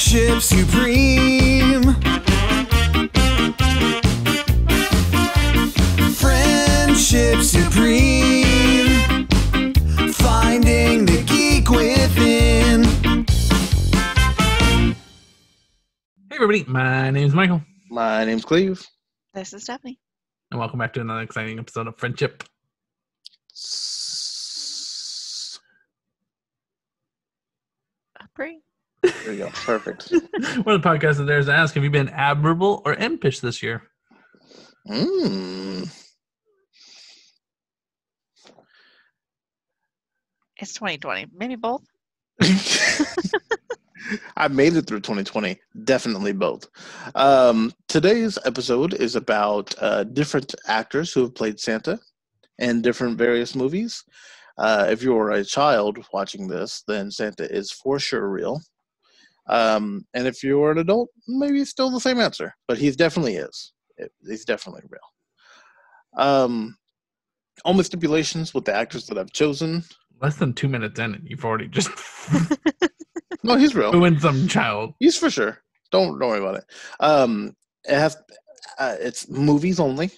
Friendship supreme. Friendship supreme. Finding the geek within. Hey everybody, my name's Michael. My name's Cleve. This is Stephanie. And welcome back to another exciting episode of Friendship. Pre. There we go. Perfect. One of the podcasts that there's to ask, have you been admirable or impish this year? It's 2020. Maybe both. I made it through 2020. Definitely both. Today's episode is about different actors who have played Santa in different various movies. If you were a child watching this, then Santa is for sure real. And if you were an adult, maybe it's still the same answer. But he definitely is. He's definitely real. Only stipulations with the actors that I've chosen. Less than 2 minutes in, and you've already just No, he's real. ruined some child. He's for sure. Don't worry about it. It has it's movies only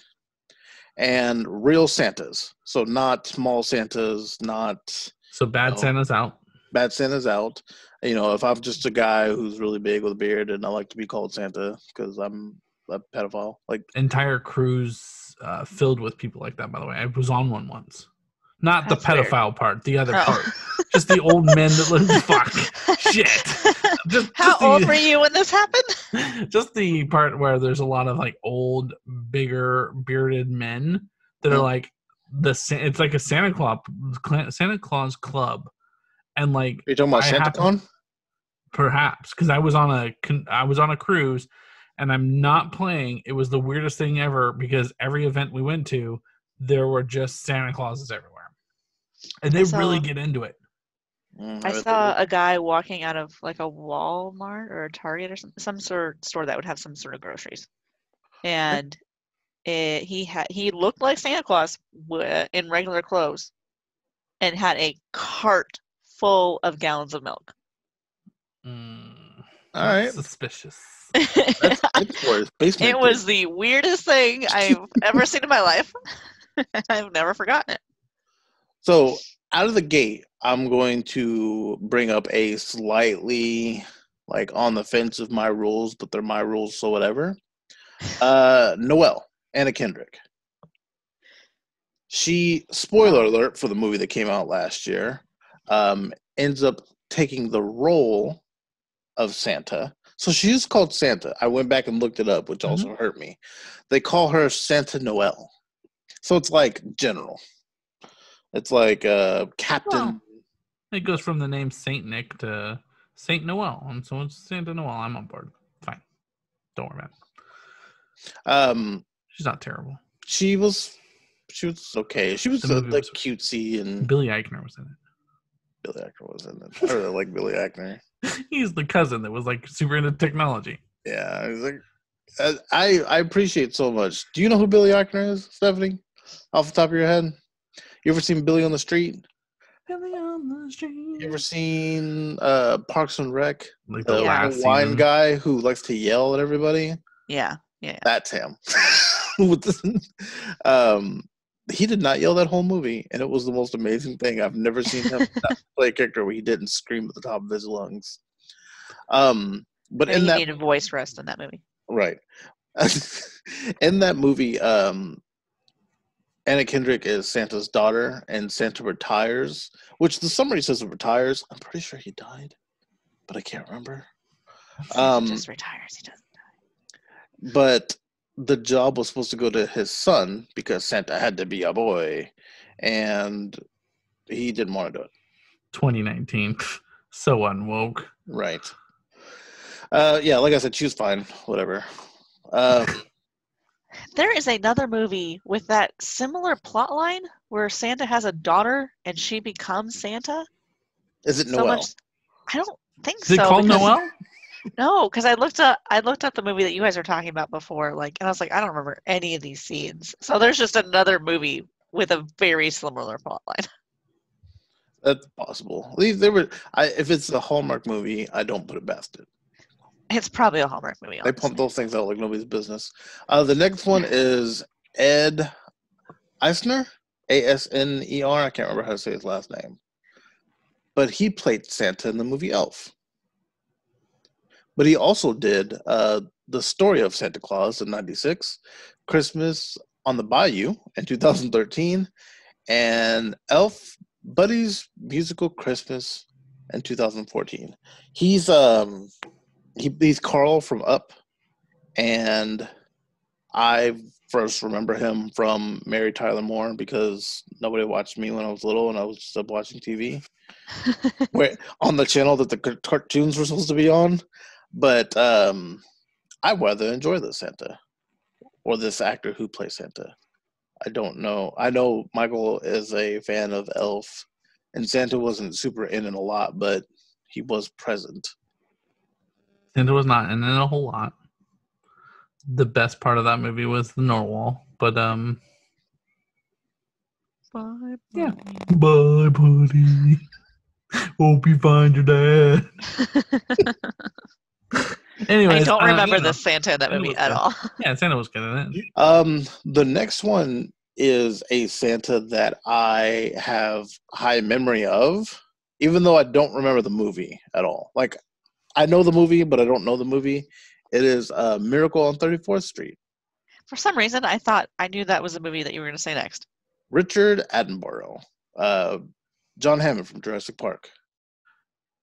and real Santas. So not small Santas, not So Bad Santa's out. Bad Santa's out. You know, if I'm just a guy who's really big with a beard and I like to be called Santa because I'm a pedophile. Like Entire cruise filled with people like that, by the way. I was on one once. Not That's the pedophile part, the other Oh. part. Just the old men that live fuck. Shit. How old were you when this happened? Just the part where there's a lot of like old, bigger, bearded men that are like it's like a Santa Claus club, and like you're talking about SantaCon? Perhaps because I was on a cruise, and I'm not playing. It was the weirdest thing ever because every event we went to, there were just Santa Clauses everywhere, and they really get into it. I saw a guy walking out of like a Walmart or a Target or some sort of store that would have some sort of groceries, and he looked like Santa Claus in regular clothes, and had a cart full of gallons of milk. All right. Suspicious. It was the weirdest thing I've ever seen in my life. I've never forgotten it. So out of the gate, I'm going to bring up a slightly like on the fence of my rules, but they're my rules, so whatever. Noelle, Anna Kendrick. She, spoiler alert for the movie that came out last year, ends up taking the role of Santa. So she's called Santa. I went back and looked it up, which also hurt me. They call her Santa Noelle. So it's like general. It's like Captain. Well, it goes from the name Saint Nick to Saint Noel, and so it's Santa Noel. I'm on board. Fine. Don't worry about it. She's not terrible. She was okay. She was like was cutesy, and Billy Eichner was in it. Billy Eichner was in it. I really like Billy Eichner. He's the cousin that was like super into technology. Yeah, he's like, I appreciate so much. Do you know who Billy Eichner is, Stephanie? Off the top of your head, you ever seen Billy on the Street? Billy on the Street. You ever seen Parks and Rec? Like The last wine season. guy who likes to yell at everybody. Yeah. That's him. He did not yell that whole movie, and it was the most amazing thing. I've never seen him not play a character where he didn't scream at the top of his lungs. But in that, needed voice rest in that movie. right, in that movie, Anna Kendrick is Santa's daughter, and Santa retires, which the summary says he retires. I'm pretty sure he died, but I can't remember. He just retires. He doesn't die. But the job was supposed to go to his son because Santa had to be a boy, and he didn't want to do it. 2019. So unwoke. Right. Yeah, like I said, she was fine. Whatever. There is another movie with that similar plot line where Santa has a daughter and she becomes Santa. Is it Noelle? I don't think Is it so. called because- Noel? No, because I looked up the movie that you guys were talking about before, and I was like, I don't remember any of these scenes. So there's just another movie with a very similar plotline. That's possible. If it's a Hallmark movie, I don't put it past it. It's probably a Hallmark movie. They pump those things out like nobody's business. The next one is Ed Asner, Asner. I can't remember how to say his last name, but he played Santa in the movie Elf. But he also did The Story of Santa Claus in '96, Christmas on the Bayou in 2013, and Elf Buddy's Musical Christmas in 2014. He's Carl from Up, and I first remember him from Mary Tyler Moore because nobody watched me when I was little and I was still watching TV. Where on the channel that the cartoons were supposed to be on. But I rather enjoy this Santa or this actor who plays Santa. I don't know. I know Michael is a fan of Elf, and Santa wasn't super in it a lot, but he was present. Santa was not in it a whole lot. The best part of that movie was the Narwhal, but Bye, yeah. Bye, buddy. Hope you find your dad. Anyways, I don't remember you know, the Santa in that movie at all. Yeah, Santa was good in it. The next one is a Santa that I have high memory of, even though I don't remember the movie at all. Like, I know the movie, but I don't know the movie. It is Miracle on 34th Street. For some reason, I thought I knew that was a movie that you were going to say next. Richard Attenborough. John Hammond from Jurassic Park.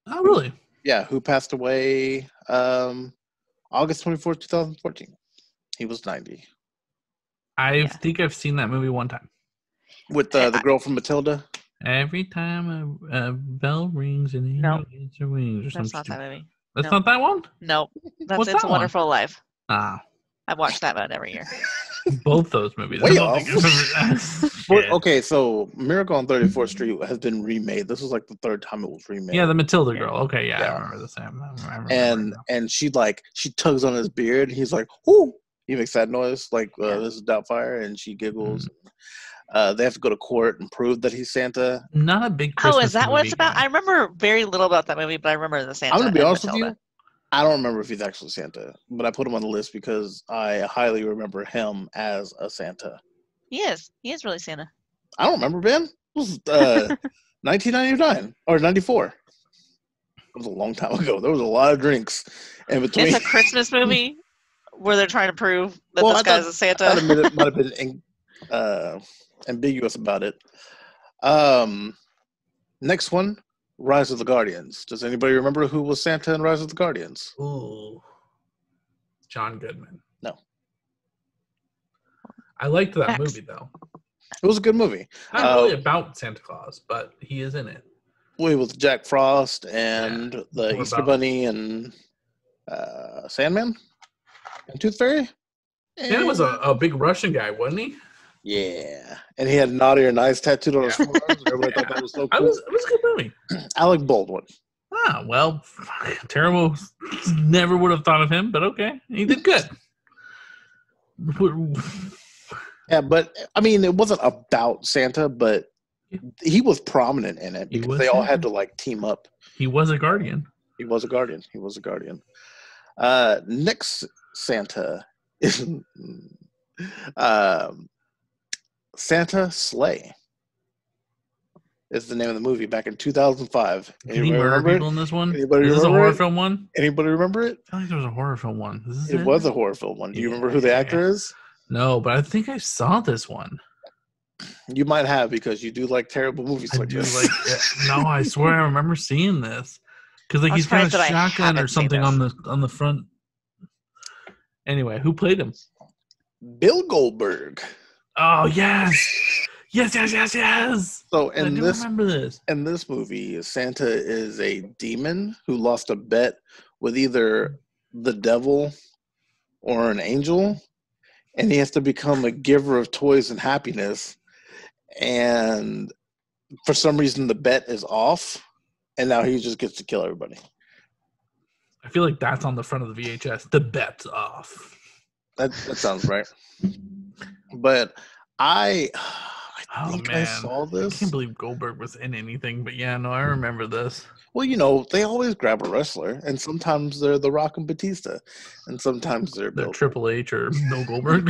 Oh, really? Yeah, who passed away August 24th, 2014. He was 90. I think I've seen that movie one time. With the girl from Matilda? Every time a bell rings and he gets her wings or something. That's not that movie. That's not that one? Nope. That's What's It's that a Wonderful Life. Ah. I watch that one every year. Both those movies. Way I don't off. think I remember- Okay, so Miracle on 34th Street has been remade. This was like the third time it was remade. Yeah, the Matilda girl. Okay, yeah. I remember the same. I remember And she tugs on his beard. And he's like, "Ooh!" He makes that noise like this is Doubtfire, and she giggles. They have to go to court and prove that he's Santa. Not a big Christmas is that what it's movie about? guy. I remember very little about that movie, but I remember the Santa. I'm gonna be and honest with Matilda. you. I don't remember if he's actually Santa, but I put him on the list because I highly remember him as a Santa. He is. He is really Santa. I don't remember, Ben. It was 1999 or 94. It was a long time ago. There was a lot of drinks in between. It's a Christmas movie where they're trying to prove that this guy's a Santa. I thought it might have been ambiguous about it. Next one, Rise of the Guardians. Does anybody remember who was Santa in Rise of the Guardians? Ooh. John Goodman. No. I liked that movie, though. It was a good movie. Not really about Santa Claus, but he is in it. With Jack Frost and the Easter Bunny and Sandman and Tooth Fairy. Santa was a big Russian guy, wasn't he? Yeah, and he had Naughty or Nice tattooed on his forearms. Everybody thought that was so cool. It was a good movie. Alec Baldwin. Ah, well, terrible. Never would have thought of him, but okay. He did good. Yeah, but, I mean, it wasn't about Santa, but he was prominent in it because they all had to, like, team up. He was a guardian. He was a guardian. Next Santa is Santa Slay is the name of the movie back in 2005. Did he murder people in this one? Anybody Is this a remember horror it? film one? Anybody remember it? I think there was a horror film one. It was a horror film one. Do you remember who the actor is? No, but I think I saw this one. You might have because you do like terrible movies like this. No, I swear I remember seeing this because like he's got a shotgun or something on the front. Anyway, who played him? Bill Goldberg. Oh yes. So I do remember this. In this movie, Santa is a demon who lost a bet with either the devil or an angel, and he has to become a giver of toys and happiness. And for some reason, the bet is off, and now he just gets to kill everybody. I feel like that's on the front of the VHS. The bet's off. That sounds right. But I Oh think man, I saw I this. can't believe Goldberg was in anything, but yeah, no, I remember this. Well, you know, they always grab a wrestler, and sometimes they're The Rock and Batista, and sometimes they're The Bill. Triple H or Bill Goldberg.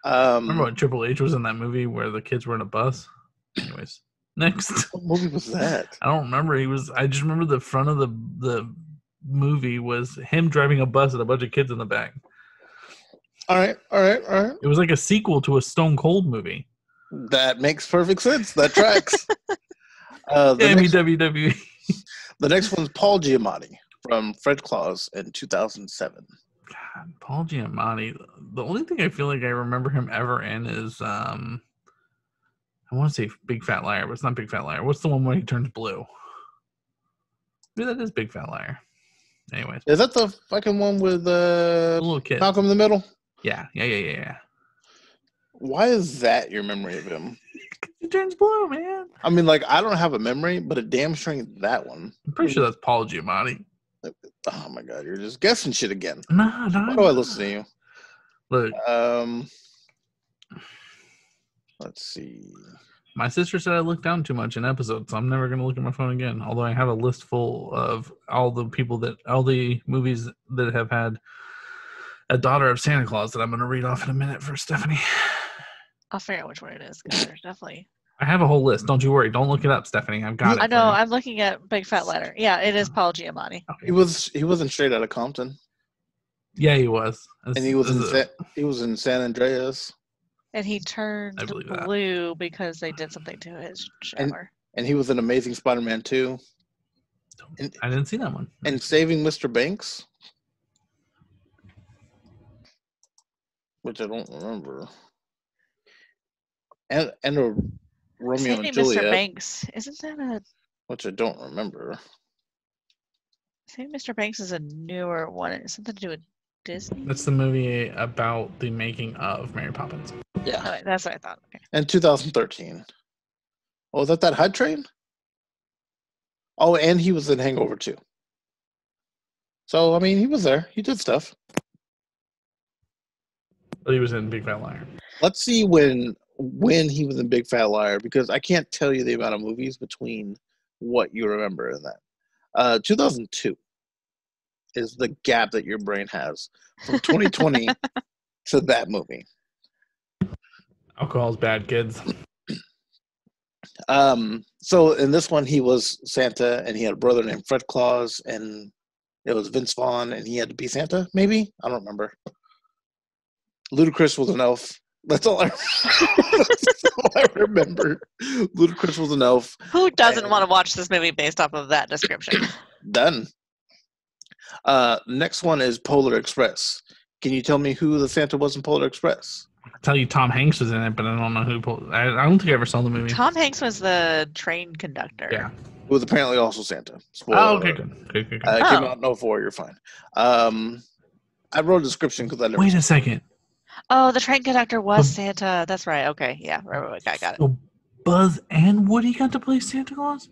Remember when Triple H was in that movie where the kids were in a bus? Anyways, next. What movie was that? I don't remember. I just remember the front of the movie was him driving a bus and a bunch of kids in the back. All right. It was like a sequel to a Stone Cold movie. That makes perfect sense. That tracks. WWE. The next one's Paul Giamatti from Fred Claus in 2007. God, Paul Giamatti. The only thing I feel like I remember him ever in is I want to say Big Fat Liar, but it's not Big Fat Liar. What's the one where he turns blue? Maybe that is Big Fat Liar. Anyways, Is that the fucking one with a little kid. Malcolm in the Middle? Yeah. Why is that your memory of him? He turns blue, man. I mean, like, I don't have a memory, but a damn sure ain't that one. I'm pretty sure that's Paul Giamatti. Oh my god, you're just guessing shit again. No. Why do I listen to you? Look, let's see. my sister said I look down too much in episodes, so I'm never going to look at my phone again. Although I have a list full of all the movies that have had a daughter of Santa Claus that I'm going to read off in a minute for Stephanie. I'll figure out which one it is. 'Cause there's definitely. I have a whole list. Don't you worry. Don't look it up, Stephanie. I've got it. I know. I'm looking at Big Fat Letter. Yeah, it is Paul Giamatti. He wasn't Straight Outta Compton, Yeah, he was. and he was in San Andreas, And he turned I believe that. blue because they did something to his shower. and he was in Amazing Spider-Man 2, I didn't see that one. and Saving Mr. Banks, which I don't remember, and a Romeo Saving and Juliet, Mr. Banks. Isn't that a which I don't remember. Saving Mr. Banks is a newer one. It's something to do with Disney. That's the movie about the making of Mary Poppins. Yeah, Oh, that's what I thought. Okay. and 2013. Oh, is that Hud Train? Oh, and he was in Hangover 2. So, I mean, he was there. He did stuff. But he was in Big Fat Liar. Let's see when he was in Big Fat Liar, because I can't tell you the amount of movies between what you remember in that. 2002 is the gap that your brain has from 2020 to that movie. Alcohol's bad, kids. So in this one, he was Santa, and he had a brother named Fred Claus, and it was Vince Vaughn, and he had to be Santa, maybe? I don't remember. Ludacris was an elf. That's all I remember. Ludacris was an elf. Who doesn't want to watch this movie based off of that description? Done. Next one is Polar Express. Can you tell me who the Santa was in Polar Express? I tell you Tom Hanks was in it, but I don't know who. I don't think I ever saw the movie. Tom Hanks was the train conductor. Yeah. Who was apparently also Santa. Spoiler Oh, okay, alert. good. It came out in 04, you're fine. I wrote a description because I never. Wait a second. Oh, the train conductor was Santa. That's right. Okay. Yeah. Right. I got it. So Buzz and Woody got to play Santa Claus?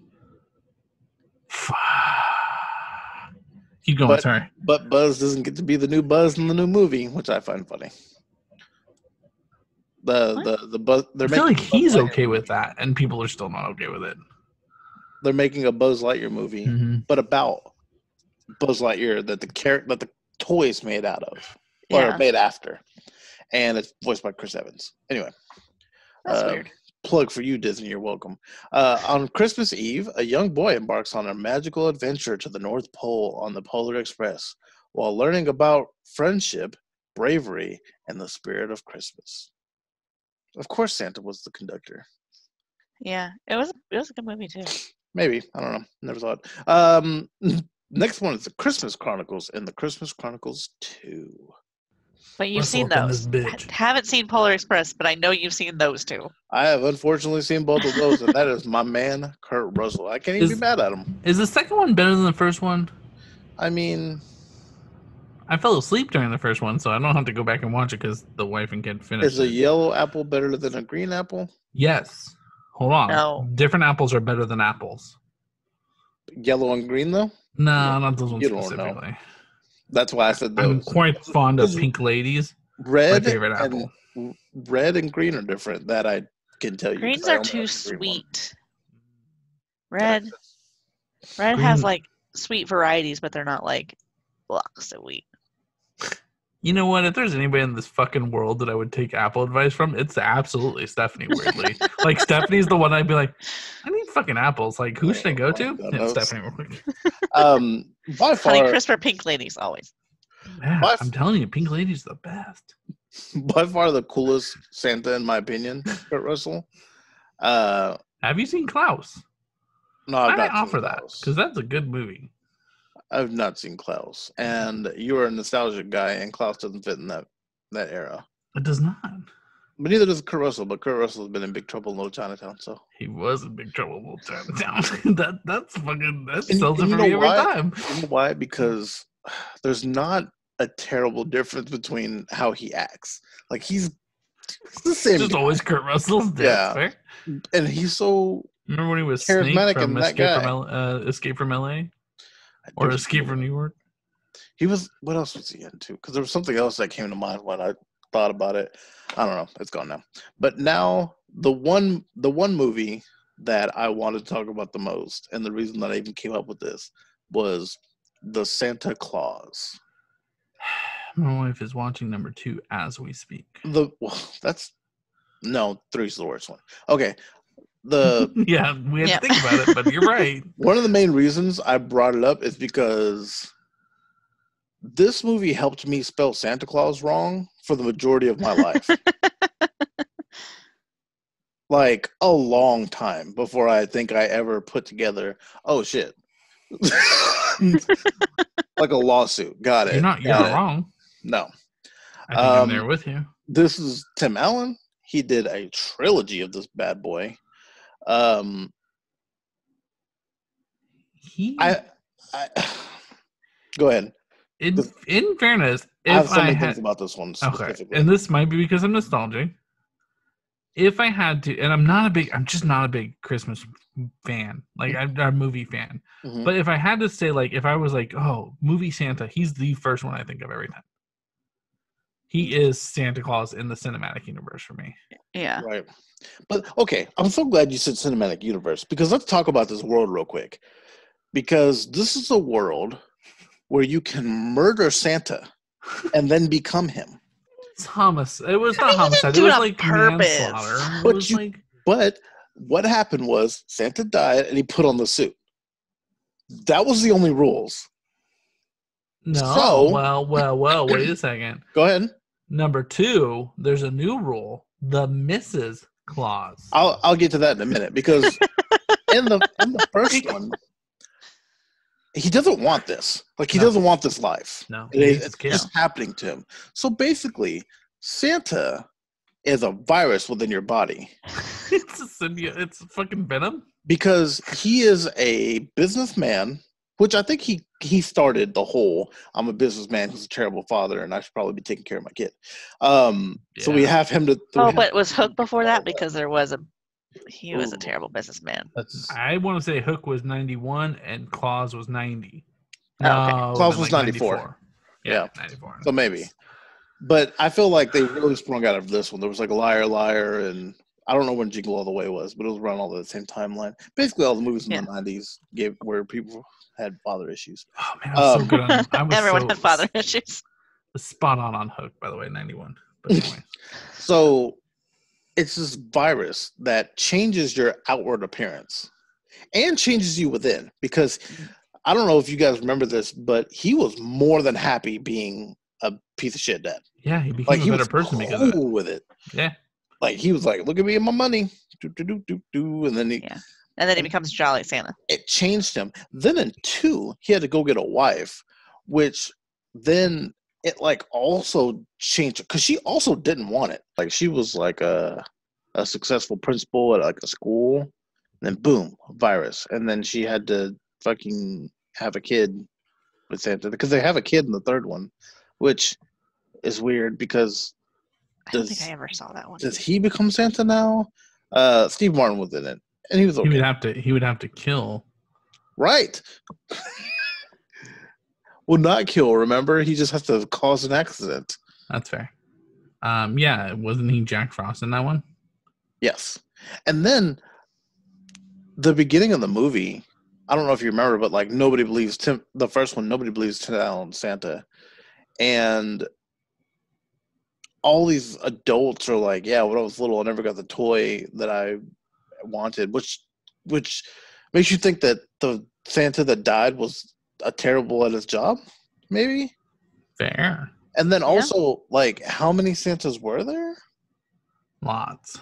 Keep going, sorry. But Buzz doesn't get to be the new Buzz in the new movie, which I find funny. The Buzz. I feel like he's okay with that, and people are still not okay with it. They're making a Buzz Lightyear movie, but about Buzz Lightyear that the toy's made out of, or made after, and it's voiced by Chris Evans. Anyway, That's weird. Plug for you, Disney. You're welcome. On Christmas Eve, a young boy embarks on a magical adventure to the North Pole on the Polar Express, while learning about friendship, bravery, and the spirit of Christmas. Of course, Santa was the conductor. Yeah, it was a good movie too. Maybe. I don't know. Never saw it. Next one is the Christmas Chronicles and the Christmas Chronicles 2. But you've Let's seen open those. this bitch. Haven't seen Polar Express, but I know you've seen those two. I have unfortunately seen both of those, and that is my man, Kurt Russell. I can't even be mad at him. Is the second one better than the first one? I mean, I fell asleep during the first one, so I don't have to go back and watch it because the wife and kid finished is a yellow apple better than a green apple? Yes. Hold on. No. Different apples are better than apples. Yellow and green, though? No, not those ones You don't know. specifically. That's why I said those. I'm quite fond of pink ladies. Red My favorite apple. red and green are different. That I can tell you. 'cause Greens I are only too have the green one. sweet. Red Green- has like sweet varieties, but they're not like blocks of wheat. You know what? If there's anybody in this fucking world that I would take Apple advice from, it's absolutely Stephanie, weirdly. Like, Stephanie's the one I'd be like, I need fucking apples. Like, who should I go to? God It's knows. Stephanie real quick. By Honey far, Crisp or Pink Ladies, always. Yeah, By- I'm telling you, Pink Lady's the best. by far the coolest Santa in my opinion, Kurt Russell. No, Have you seen Klaus? I've I not offer seen that Klaus. because that's a good movie. I've not seen Klaus, and you're a nostalgic guy, and Klaus doesn't fit in that era. It does not. But neither does Kurt Russell. But Kurt Russell's been in big trouble in Little Chinatown, so. He was in big trouble in Little Chinatown. That's fucking that And- sells it and for you me know every why? time. You know why? Because there's not a terrible difference between how he acts. Like he's the same, Just guy. always Kurt Russell's dead. Yeah. Fair. and he's so Remember when he was Charismatic Snake from and that Escape from LA I or do Escape from New York? He was. What else was he into? Because there was something else that came to mind when I thought about it. I don't know. It's gone now. But now the one movie that I wanted to talk about the most, and the reason that I even came up with this was the Santa Claus. My wife is watching number 2 as we speak. That's no, 3's the worst one. Okay, the Yeah, we have Yeah. to think about it, but you're right. one of the main reasons I brought it up is because this movie helped me spell Santa Claus wrong for the majority of my life. Like a long time before I think I ever put together, oh shit. Like a lawsuit. Got it. You're Got not it. wrong. No. I think I'm Um, there with you. This is Tim Allen. He did a trilogy of this bad boy. He I go ahead. in fairness, I have if so I many had things about this one okay, specifically. and this might be because I'm nostalgic. If I had to, and I'm just not a big Christmas fan. Like I'm a movie fan. Mhm. But if I had to say, like, if I was like, oh, movie Santa, he's the first one I think of every time. He is Santa Claus in the cinematic universe for me. Yeah. Right. But okay, I'm so glad you said cinematic universe because let's talk about this world real quick. Because this is a world where you can murder Santa and then become him. It's homicide. It was not mean, he didn't homicide. It do it was on like purpose. manslaughter. It But was you- like But what happened was Santa died and he put on the suit. That was the only rules. no. So- Well. Wait a second. Go ahead. Number 2, there's a new rule: the Mrs. Claus. I'll get to that in a minute because in the first one, he doesn't want this. Like he No. doesn't want this life. No, It's it's chaos. just happening to him. So basically, Santa is a virus within your body It's a symbiote. It's fucking venom. because he is a businessman, which I think he started the whole I'm a businessman who's a terrible father and I should probably be taking care of my kid. So we Yeah. have him to Oh, but was Hook before that? Because he was a Ooh. terrible businessman. that's I want to say Hook was 91 and Claus was 90. Oh, okay. No, Claus then was like 94. Yeah, Yeah. 94. so maybe. But I feel like they really sprung out of this one. There was like Liar Liar and I don't know when Jingle All the Way was, but it was around all the same timeline. Basically all the movies in Yeah. the 90s gave where people had father issues. Oh man, I was so Um, good on. I was Everyone so had father issues. spot on Hook, by the way, 91. But anyway, So it's this virus that changes your outward appearance and changes you within. Because I don't know if you guys remember this, but he was more than happy being a piece of shit dad. yeah, he became Like a he better was person because of it. cool with it. Yeah, Like he was like, "Look at me and my money," and then Yeah. And then he becomes Jolly Santa. it changed him. Then in 2, he had to go get a wife, which then it like also changed because she also didn't want it. Like she was like a successful principal at like a school, and then boom, virus, and then she had to fucking have a kid with Santa because they have a kid in the 3rd one, which is weird because I don't Does- think I ever saw that one. does he become Santa now? Steve Martin was in it, and he was okay. he would have to kill. Right. Will not kill, remember? He just has to cause an accident. That's fair. Yeah, wasn't he Jack Frost in that one? Yes. And then the beginning of the movie, I don't know if you remember, but like nobody believes Tim. The first one, nobody believes Tim Allen Santa, and all these adults are like, "Yeah, when I was little, I never got the toy that I wanted," which makes you think that the Santa that died was terrible at his job, maybe. Fair. And then also, like, how many Santas were there? Lots.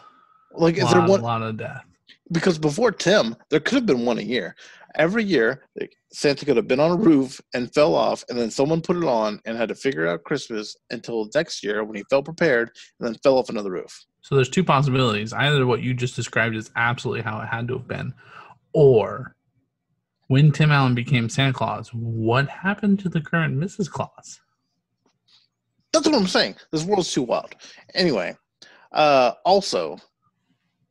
Like, is there one? A lot of death. Because before Tim, there could have been one a year. Every year, Santa could have been on a roof and fell off, and then someone put it on and had to figure out Christmas until next year when he felt prepared, and then fell off another roof. So there's two possibilities. Either what you just described is absolutely how it had to have been, or when Tim Allen became Santa Claus, what happened to the current Mrs. Claus? That's what I'm saying. This world's too wild. Anyway, also,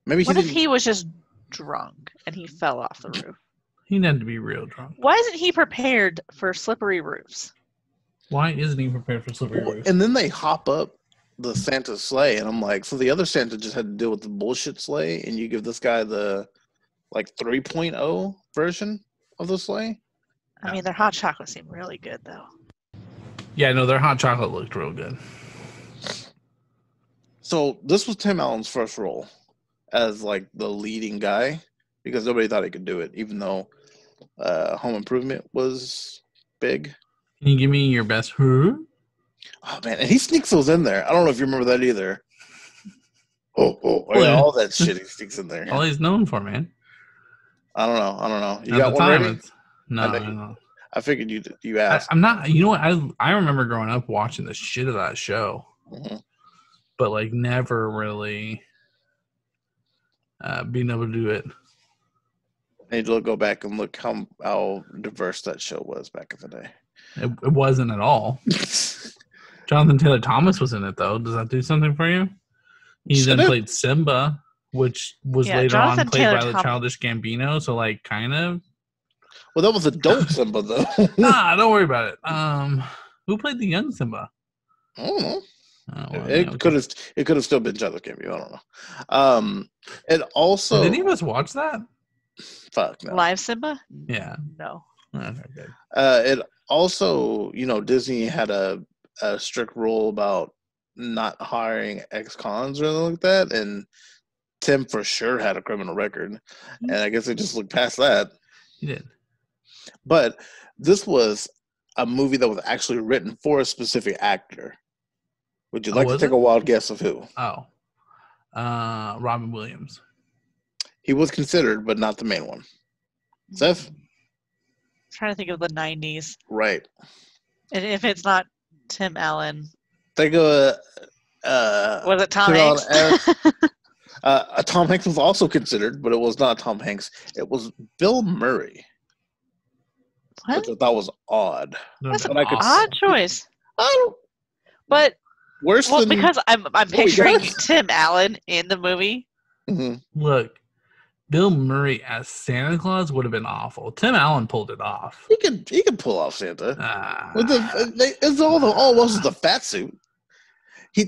maybe What if he was just drunk and he fell off the roof? He had to be real drunk. Why isn't he prepared for slippery roofs? Why isn't he prepared for slippery roofs? And then they hop up the Santa sleigh, and I'm like, so the other Santa just had to deal with the bullshit sleigh, and you give this guy the like 3.0 version of the sleigh? I mean, their hot chocolate seemed really good, though. Yeah, no, their hot chocolate looked real good. So this was Tim Allen's first role as like the leading guy, because nobody thought he could do it, even though Home Improvement was big. Can you give me your best? Huh? Oh man, and he sneaks those in there. I don't know if you remember that either. Oh yeah, all that shit he sneaks in there. All he's known for, man. I don't know. You At got the one time, ready? No. I figured you asked. I'm not. You know what? I remember growing up watching the shit of that show, but like never really being able to do it. I need to go back and look how diverse that show was back in the day. It wasn't at all. Jonathan Taylor Thomas was in it, though. Does that do something for you? He then played Simba, which was later Jonathan on played Taylor by the Thomas. Childish Gambino. So, like, kind of. Well, that was adult Simba, though. Nah, don't worry about it. Who played the young Simba? I don't know. Oh, well, It could have still been Childish Gambino. I don't know. It also. Did any of us watch that? Fuck no. Live Simba? Yeah. No. Okay, good. It also, Disney had a strict rule about not hiring ex-cons or anything like that, and Tim for sure had a criminal record, and I guess they just looked past that. He did. But this was a movie that was actually written for a specific actor. Would you like to take a wild guess of who? Oh. Robin Williams. He was considered, but not the main one. Seth? Trying to think of the 90s. Right. And if it's not Tim Allen, Think of was it Tom Tim Hanks? Allen Tom Hanks was also considered, but it was not Tom Hanks. It was Bill Murray, What? which I thought was odd. That's But an I could- odd choice. I don't. But Worse well, than because I'm we picturing got? Tim Allen in the movie. Mhm. Look, Bill Murray as Santa Claus would have been awful. Tim Allen pulled it off. He could pull off Santa. With Ah, it's all it was the fat suit.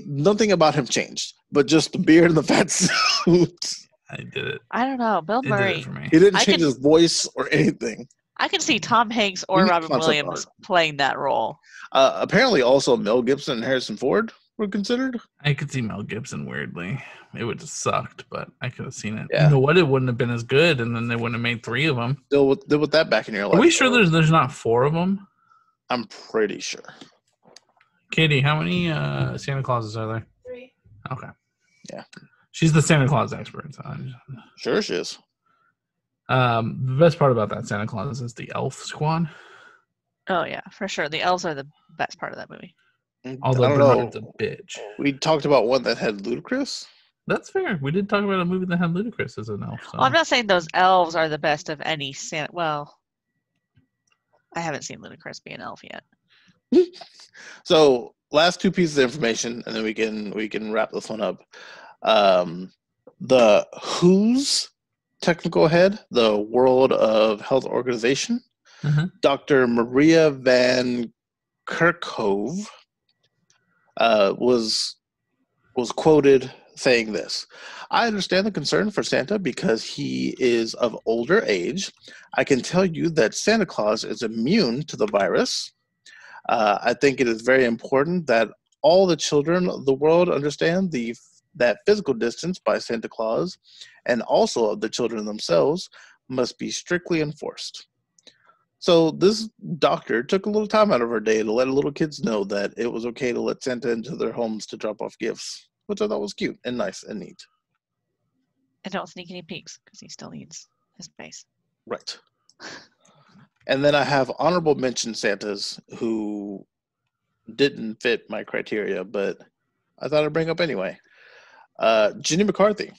Nothing about him changed, but just the beard and the fat suit. I did it. I don't know. Bill It did Murray. it for me. He didn't I change could- his voice or anything. I can see Tom Hanks We or need Robin concept Williams playing that role. Apparently, also Mel Gibson and Harrison Ford were considered. I could see Mel Gibson weirdly. It would have sucked, but I could have seen it. Yeah. You know what? It wouldn't have been as good, and then they wouldn't have made 3 of them. Deal with that back in your life. Are we sure there's not 4 of them? I'm pretty sure. Katie, how many Santa Clauses are there? 3. Okay. Yeah. She's the Santa Claus expert. So Sure she is. the best part about that Santa Claus is the elf squad. Oh yeah, for sure. The elves are the best part of that movie. Although I don't know. Bernard's a bitch. We talked about one that had Ludacris. That's fair. We did talk about a movie that had Ludacris as an elf. So. Well, I'm not saying those elves are the best of any Santa. Well, I haven't seen Ludacris be an elf yet. So last 2 pieces of information, and then we can wrap this one up. The WHO's technical head, the World of Health Organization, Mhm. Dr. Maria Van Kerkhove, was quoted saying this. I understand the concern for Santa because he is of older age. I can tell you that Santa Claus is immune to the virus. I think it is very important that all the children of the world understand that physical distance by Santa Claus and also of the children themselves must be strictly enforced. So this doctor took a little time out of her day to let little kids know that it was okay to let Santa into their homes to drop off gifts, which I thought was cute and nice and neat. And don't sneak any peeks because he still needs his space. Right. And then I have honorable mention Santas who didn't fit my criteria, but I thought I'd bring up anyway. Jenny McCarthy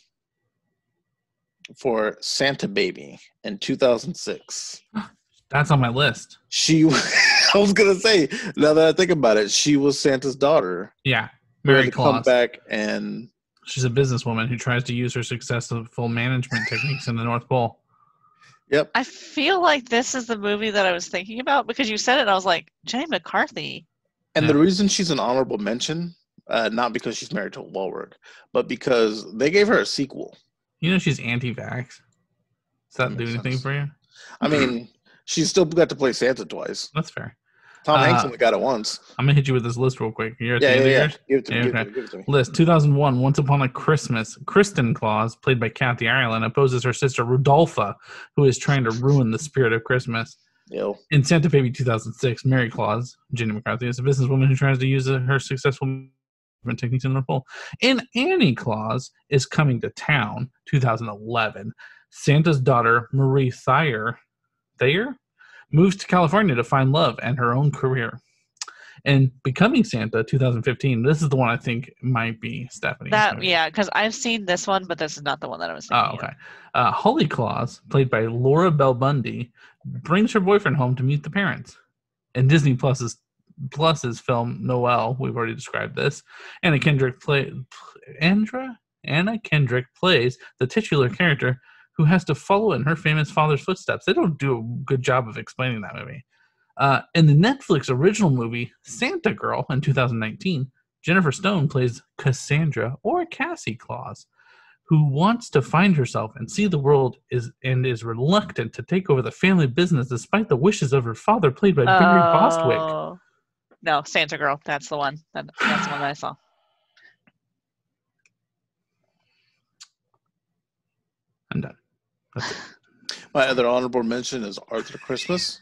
for Santa Baby in 2006. That's on my list. I was going to say, now that I think about it, she was Santa's daughter. Yeah. Who had Mary to Claus. come back and... She's a businesswoman who tries to use her successful management techniques in the North Pole. Yep. I feel like this is the movie that I was thinking about because you said it and I was like, Jenny McCarthy. And the reason she's an honorable mention, not because she's married to a Wahlberg, but because they gave her a sequel. You know she's anti-vax. Does that do Makes anything sense. for you? I mean, she's still got to play Santa twice. That's fair. Tom Hanks only got it once. I'm going to hit you with this list real quick. You're at the Yeah. end of yours? Give it to me. Yeah, Give it okay. to me. Give it to me. List 2001, Once Upon a Christmas. Kristen Claus, played by Kathy Ireland, opposes her sister Rudolpha, who is trying to ruin the spirit of Christmas. Yo. In Santa Baby 2006, Mary Claus, Jenny McCarthy, is a businesswoman who tries to use her successful management techniques in the North Pole. In Annie Claus is Coming to Town 2011, Santa's daughter, Marie Thayer, moves to California to find love and her own career. And Becoming Santa 2015, this is the one I think might be Stephanie. Yeah, because I've seen this one, but this is not the one that I was thinking Oh, okay. Holly Claus, played by Laura Bell Bundy, brings her boyfriend home to meet the parents. In Disney Plus's film Noelle, we've already described this. Anna Kendrick plays the titular character who has to follow in her famous father's footsteps. They don't do a good job of explaining that movie. In the Netflix original movie Santa Girl in 2019, Jennifer Stone plays Cassandra or Cassie Claus, who wants to find herself and see the world is reluctant to take over the family business despite the wishes of her father, played by Barry Bostwick. No, Santa Girl. That's the one. That's the one that I saw. I'm done. That's it. My other honorable mention is Arthur Christmas.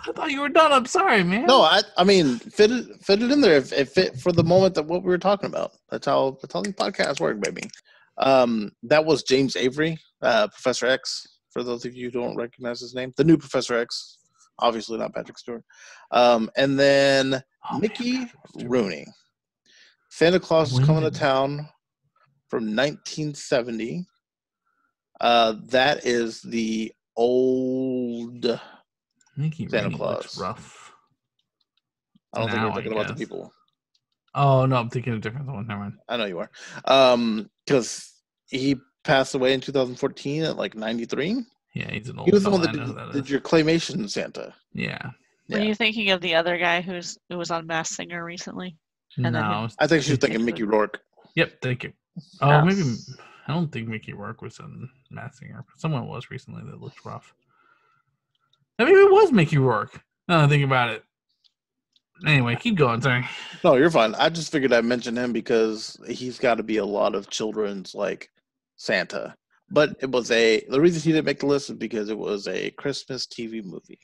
I thought you were done. I'm sorry, man. No, I mean fit it in there if it fit for the moment that what we were talking about. That's how these podcasts work, baby. That was James Avery, Professor X. For those of you who don't recognize his name, the new Professor X, obviously not Patrick Stewart. And then Mickey Rooney. Santa Claus is Coming to Town from 1970. That is the old Mickey Santa Rooney Claus. looks rough. I don't think Now, you're thinking I about the guess. people. Oh no, I'm thinking of a different one. Never mind. I know you are. Because he passed away in 2014 at like 93. Yeah, he's an old. He was the one fella. that I know who that did is. your claymation Santa. Yeah. Were Yeah. you thinking of the other guy who was on Masked Singer recently? And then No. I think she was thinking Mickey Rourke. Yep. Thank you. Oh, Oh. maybe. I don't think Mickey Rourke was in Masked Singer. Someone was recently that looked rough. Maybe it was Mickey Rourke. Now that I think about it. Anyway, keep going. Sorry. No, you're fine. I just figured I'd mention him because he's got to be a lot of children's like Santa. But it was the reason he didn't make the list is because it was a Christmas TV movie,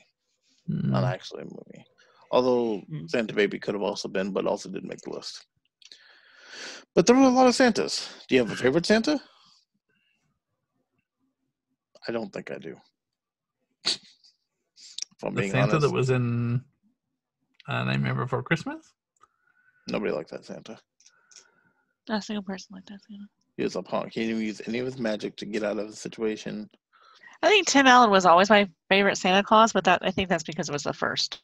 not actually a movie. Although Santa Baby could have also been, but also didn't make the list. But there were a lot of Santas. Do you have a favorite Santa? I don't think I do. If I'm The being Santa honest, that was in Nightmare Before Christmas? nobody liked that Santa. Not a single person like that. Santa. He was a punk. He didn't use any of his magic to get out of the situation. I think Tim Allen was always my favorite Santa Claus, but I think that's because it was the first,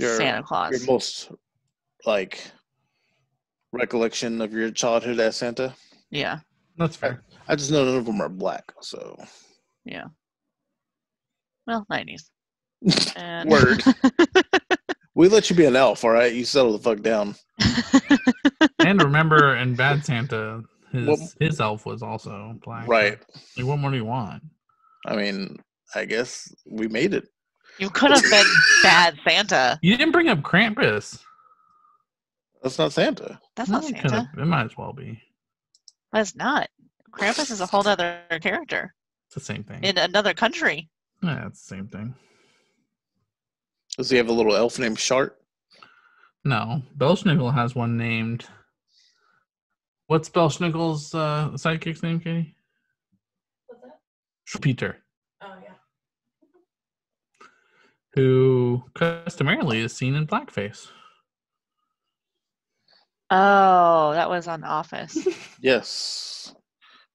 Santa Claus. Your most recollection of your childhood as Santa? Yeah, That's fair. I just know none of them are black, so yeah. Well, 90s. And Word. We let you be an elf, all right? You settle the fuck down. And remember, in Bad Santa, Well- his elf was also black. Right. Like, what more do you want? I mean, I guess we made it. You could have been Bad Santa. You didn't bring up Krampus. That's not Santa. That's not It Santa. could've- It might as well be. That's not. Krampus is a whole other character It's the same thing. in another country. Yeah, it's the same thing. Does he have a little elf named Shart? No, Belschnickel has one named. What's Belschnickel's sidekick's name, Katie? What's that? Peter, Oh yeah. who customarily is seen in blackface. Oh, that was on Office. Yes.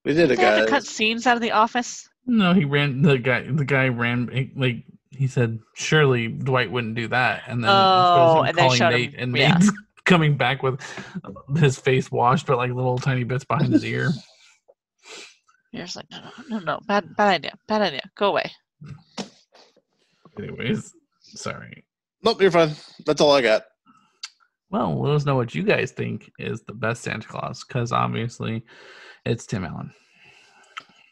We did Did a they have guy. to cut scenes out of The Office? No, he ran. The guy ran like he said. Surely Dwight wouldn't do that, and then it shows him Oh, and they calling showed Nate, him- and yeah. Nate's coming back with his face washed, but like little tiny bits behind his ear. You're just like, no. Bad idea. Go away. Anyways, sorry. Nope, you're fine. That's all I got. Well, let us know what you guys think is the best Santa Claus, because obviously it's Tim Allen.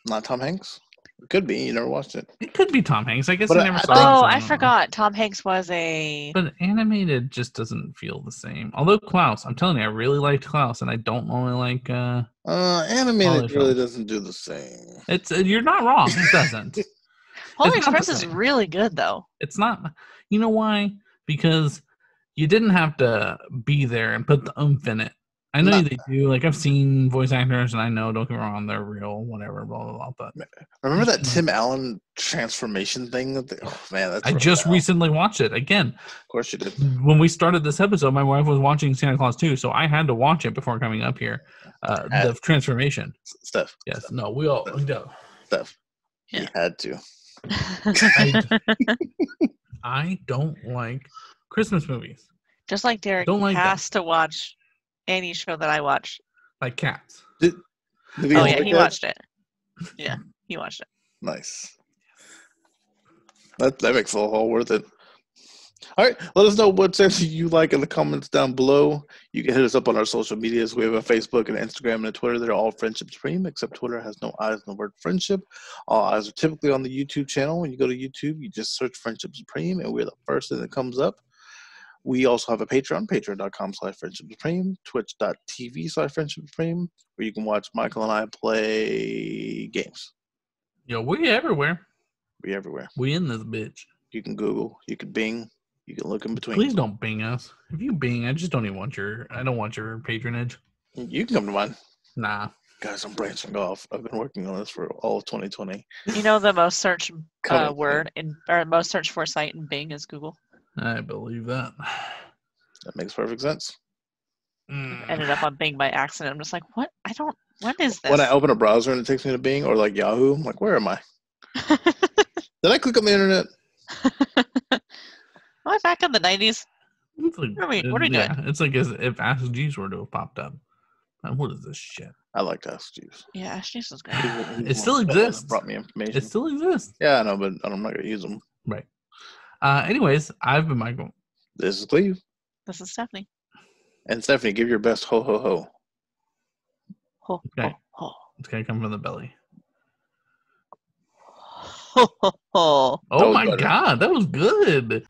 Not Tom Hanks? It could be. You never watched it. It could be Tom Hanks. I guess But I I- never I saw think- it, Oh, so I don't know. forgot. Tom Hanks was a. But animated just doesn't feel the same. Although Klaus, I'm telling you, I really liked Klaus, and I don't normally like. Animated Holiday really films. doesn't do the same. It's you're not wrong. It doesn't. Holy it's not the Express is same. really good though. It's not. You know why? Because you didn't have to be there and put the oomph in it. I know No. they do. Like I've seen voice actors, and I know. Don't get me wrong, they're real. Whatever, blah blah blah. But Remember that Tim Allen transformation thing? Oh, man, that's I just rough. recently watched it again. Of course you did. When we started this episode, my wife was watching Santa Claus 2, so I had to watch it before coming up here. The transformation. Steph. Yes. No, we all. No. Steph. Yeah. He had to. I don't like Christmas movies. Just like Derek Don't like has to watch any show that I watch. Like cats. Did Oh hold yeah, it he yet? watched it. Yeah, he watched it. Nice. That makes it all worth it. All right, let us know what Santa you like in the comments down below. You can hit us up on our social medias. We have a Facebook and Instagram and a Twitter. They're all Friendship Supreme, except Twitter has no eyes in the word friendship. All eyes are typically on the YouTube channel. When you go to YouTube, you just search Friendship Supreme, and we're the first thing that comes up. We also have a Patreon, patreon.com/Friendship Supreme, twitch.tv/Friendship Supreme, where you can watch Michael and I play games. Yo, we everywhere. We're everywhere. We in this bitch. You can Google, you can Bing, you can look in between. Please don't Bing us. If you Bing, I just don't even want your. I don't want your patronage. You can come to mine. Nah. Guys, I'm branching off. I've been working on this for all of 2020. You know the most searched Coming word in or most searched for site in Bing is Google. I believe that. That makes perfect sense. Ended up on Bing by accident. I'm just like, what? What is this? When I open a browser and it takes me to Bing or like Yahoo, I'm like, where am I? Did I click on the internet? Am I back in the 90s? It's like, What are we doing? It's like as if Ask Jeeves were to have popped up. What is this shit? I like to ask Jeeves. Yeah, Ash Jeeves is great. It still exists. Brought me information. It still exists. Yeah, I know, but I'm not going to use them. Right. Anyways, I've been Michael. This is Cleve. This is Stephanie. And Stephanie, give your best ho ho ho. Ho, Okay. ho, It's gonna come from the belly. ho. Ho, ho, ho. Oh was my better. god, that was good.